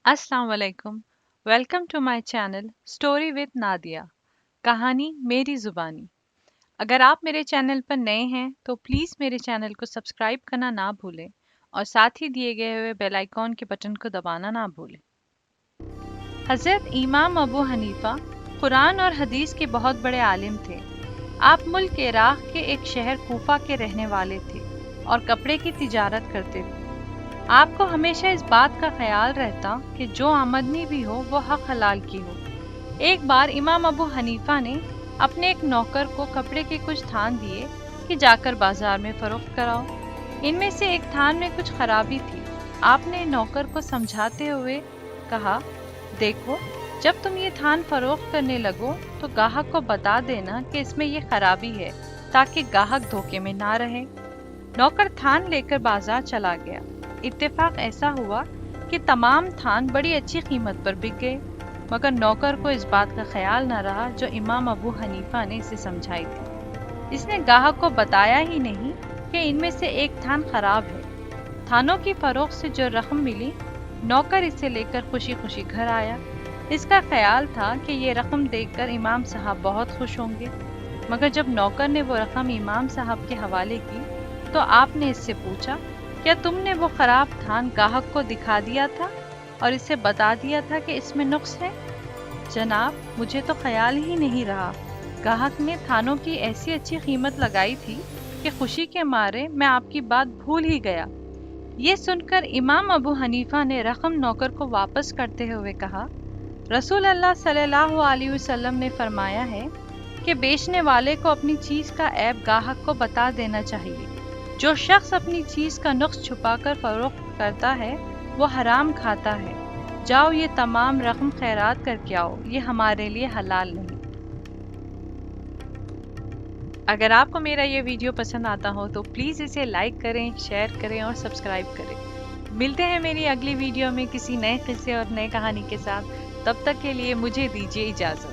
अस्सलाम वालेकुम। Welcome to my channel story with Nadia. कहानी मेरी ज़ुबानी। अगर आप मेरे चैनल पर नए हैं तो प्लीज़ मेरे चैनल को सब्सक्राइब करना ना भूलें और साथ ही दिए गए हुए बेल आइकॉन के बटन को दबाना ना भूलें। हज़रत इमाम अबू हनीफा कुरान और हदीस के बहुत बड़े आलिम थे। आप मुल्क इराक़ के एक शहर कूफा के रहने वाले थे और कपड़े की तिजारत करते थे। आपको हमेशा इस बात का ख्याल रहता कि जो आमदनी भी हो वो हक हलाल की हो। एक बार इमाम अबू हनीफा ने अपने एक नौकर को कपड़े के कुछ थान दिए कि जाकर बाजार में फरोख्त कराओ। इनमें से एक थान में कुछ खराबी थी। आपने नौकर को समझाते हुए कहा, देखो, जब तुम ये थान फरोख्त करने लगो तो गाहक को बता देना कि इसमें ये खराबी है, ताकि गाहक धोखे में ना रहे। नौकर थान लेकर बाजार चला गया। इत्तेफाक ऐसा हुआ कि तमाम थान बड़ी अच्छी कीमत पर बिक गए, मगर नौकर को इस बात का ख्याल न रहा जो इमाम अबू हनीफा ने इसे समझाई थी। इसने गाहक को बताया ही नहीं कि इनमें से एक थान खराब है। थानों की फरोख्त से जो रकम मिली, नौकर इसे लेकर खुशी खुशी घर आया। इसका ख्याल था कि ये रकम देखकर इमाम साहब बहुत खुश होंगे, मगर जब नौकर ने वो रकम इमाम साहब के हवाले की तो आपने इससे पूछा, क्या तुमने वो खराब थान गाहक को दिखा दिया था और इसे बता दिया था कि इसमें नुक्स है? जनाब, मुझे तो ख्याल ही नहीं रहा। गाहक ने थानों की ऐसी अच्छी कीमत लगाई थी कि खुशी के मारे मैं आपकी बात भूल ही गया। ये सुनकर इमाम अबू हनीफा ने रकम नौकर को वापस करते हुए कहा, रसूल अल्लाह सल्लल्लाहु अलैहि वसल्लम ने फरमाया है कि बेचने वाले को अपनी चीज़ का ऐब गाहक को बता देना चाहिए। जो शख्स अपनी चीज़ का नुक्स छुपाकर फरोख्त करता है वो हराम खाता है। जाओ, ये तमाम रकम खैरात करके आओ, ये हमारे लिए हलाल नहीं। अगर आपको मेरा ये वीडियो पसंद आता हो तो प्लीज़ इसे लाइक करें, शेयर करें और सब्सक्राइब करें। मिलते हैं मेरी अगली वीडियो में किसी नए किस्से और नए कहानी के साथ। तब तक के लिए मुझे दीजिए इजाज़त।